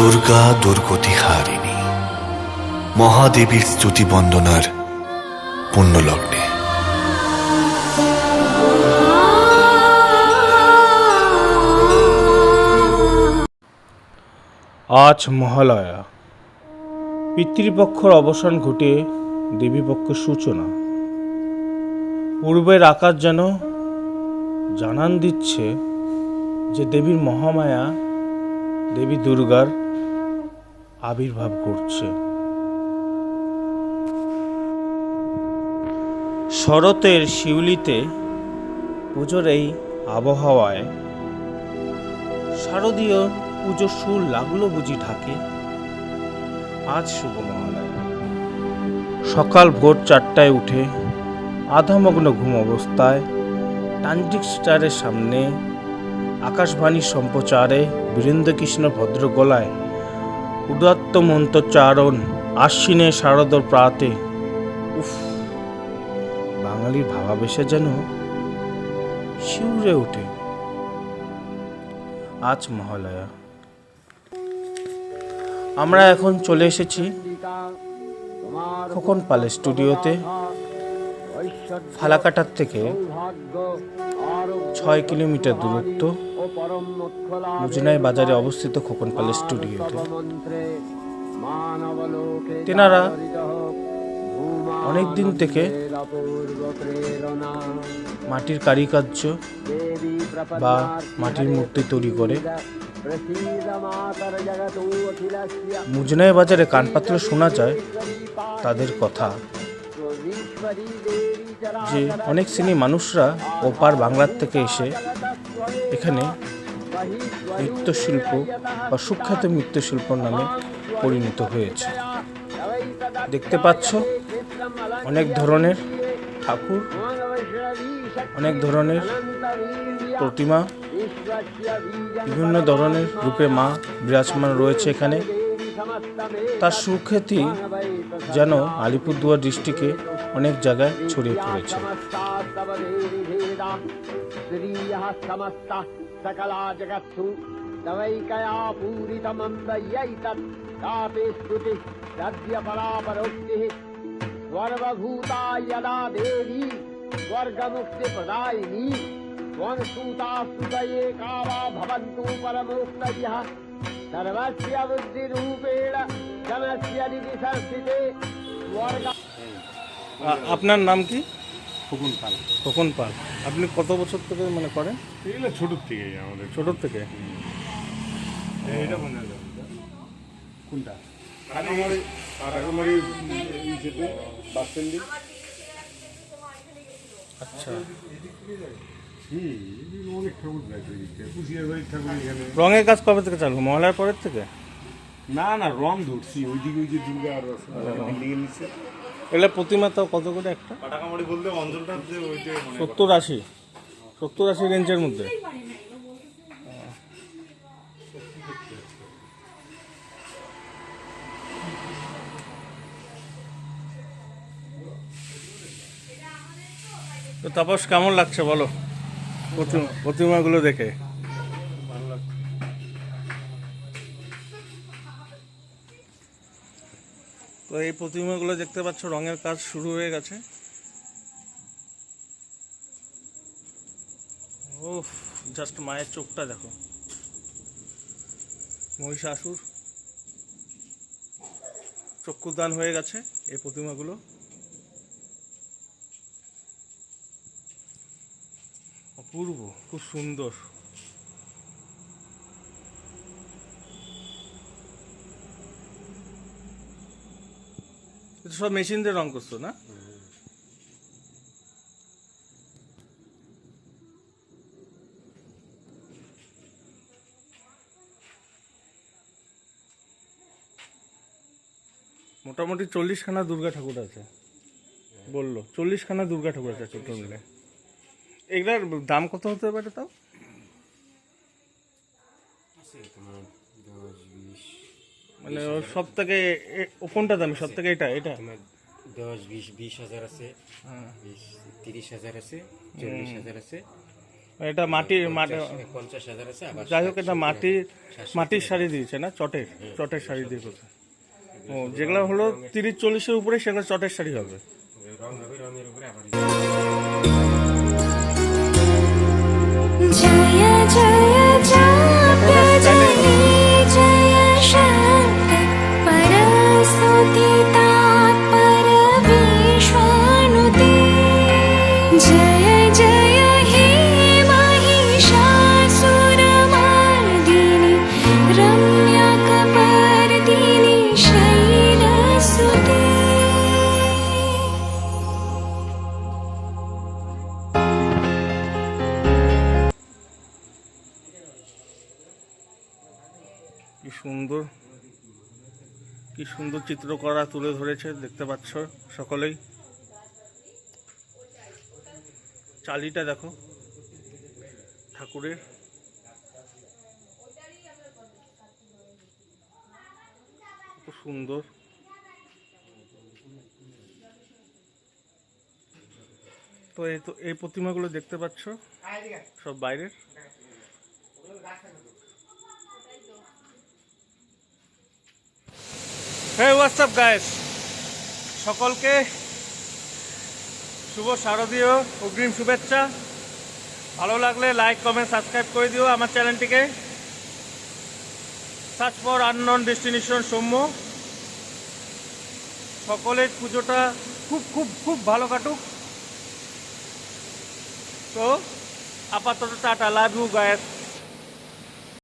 দুর্গা দুর্গতি হারিণী মহাদেবীর স্তুতি বন্দনার পুণ্যলগ্নে আজ মহালয়া। পিতৃপক্ষর অবসান ঘটিয়ে দেবীপক্ষের সূচনা। পূর্বের আকাশ যেন জানান দিচ্ছে যে দেবীর মহামায়া দেবী দুর্গার আবির্ভাব ঘটছে। শরতের শিউলিতে পুজোর এই আবহাওয়ায় শারদীয় পুজোর সুর লাগলো বুঝি ঢাকে। আজ শুভ মহালয়া। সকাল ভোর 4টায় উঠে আধামগ্ন ঘুম অবস্থায় ট্রানজিট স্টারের সামনে আকাশবাণী সম্প্রচারে বীরেন্দ্রকৃষ্ণ ভদ্র গলায় উদাত্ত মন্ত্রোচ্চারণ আশ্বিনে শারদর প্রাতে। উফ, বাঙালির ভাবাবেশে যেন শিউরে ওঠে। আজ মহালয়া। আমরা এখন চলে এসেছি খোকন পালের স্টুডিওতে। ফালাকাটার থেকে 6 কিলোমিটার দূরত্ব মুজনাই বাজারে অবস্থিত খোকন পালের স্টুডিওতে। তেনারা অনেক দিন থেকে মাটির কারিকার্য বা মাটির মূর্তি তৈরি করে। মুজনাই বাজারে কান পাতলে শোনা যায় তাদের কথা যে অনেক শ্রেণী মানুষরা ওপার বাংলার থেকে এসে এখানে নৃত্যশিল্প বা সুখ্যাত নৃত্যশিল্পর নামে পরিণত হয়েছে। দেখতে পাচ্ছ অনেক ধরনের ঠাকুর, অনেক ধরনের প্রতিমা, বিভিন্ন ধরনের রূপে মা বিরাজমান রয়েছে এখানে। তার সুখ্যাতি যেন আলিপুরদুয়ার ডিস্ট্রিক্টে অনেক জায়গায় ছড়িয়ে পড়েছে। আপনার নাম কি? খোকন পাল। খোকন পাল। আপনি কত বছর থেকে মানে করেন? এগুলো ছোটোর থেকেই আমাদের। ছোটোর থেকে? এটা মনে হয় কোনটা? কাটাকুমারি বাস স্ট্যান্ডে। আচ্ছা, অনেক ঠাকুর দেখে কুশিয়ার বাড়ির ঠাকুর এখানে। রঙের কাজ কবে থেকে চালু? মহালয়ার পরের থেকে? না না, রং ধরছি ওইদিকে, ওই যে দুর্গা আর বিল্ডিংয়ের নিচে। এগুলো প্রতিমা তাও কত করে একটা? কাটাকুমারি বলতে অঞ্চলটা যে ওই যে 70-80 রেঞ্জের মধ্যে। তো তাপস, কেমন লাগছে বলো প্রতিমাগুলো দেখে? তো এই প্রতিমাগুলো দেখতে পাচ্ছ রঙের কাজ শুরু হয়ে গেছে। ওফ, জাস্ট মায়ের চোখটা দেখো। মহিষাসুর চক্ষুদান হয়ে গেছে এই প্রতিমাগুলো। অপূর্ব, খুব সুন্দর। এটা সব মেশিন দিয়ে রং করছো না? মোটামুটি 40খানা দুর্গা ঠাকুর আছে বললো। 40খানা দুর্গা ঠাকুর আছে ছোট মিলে। এগুলার দাম কত হতে পারে তাও? মানে সব থেকে কোনটা দামি সব থেকে? এটা 10-20 হাজার আছে, 30,000 আছে, 40,000 আছে। এটা মাটির মাটি 50,000 আছে আবার যাই হোক এটা মাটির শাড়ি দিয়েছে না, চটের শাড়ি দিয়ে করছে। ও যেগুলো হলো 30-40-এর উপরে সেগুলো চটের শাড়ি হবে। রং হবে, রঙের উপরে আবার जय जय जाप्य जय जय शक्ति परस्तुति तात्पर विश्वानुते जय जय हे महिषासुरमर्दिनि रम्यकपर्दिनि शैलसुते। কি সুন্দর চিত্রকলা তুলে ধরেছে, দেখতে পাচ্ছ সকলেই। চালিটা দেখো ঠাকুরের, খুব সুন্দর। তো এই প্রতিমাগুলো দেখতে পাচ্ছ সব বাইরের। হে হোয়াটসঅ্যাপ গাইস, সকলকে শুভ শারদীয় অগ্রিম শুভেচ্ছা। ভালো লাগলে লাইক কমেন্ট সাবস্ক্রাইব করে দিও আমার চ্যানেলটিকে। Search for unknown destination Soumya. সকলের পুজোটা খুব খুব খুব ভালো কাটুক। তো আপাতত টাটা, লাভ ইউ গাইস।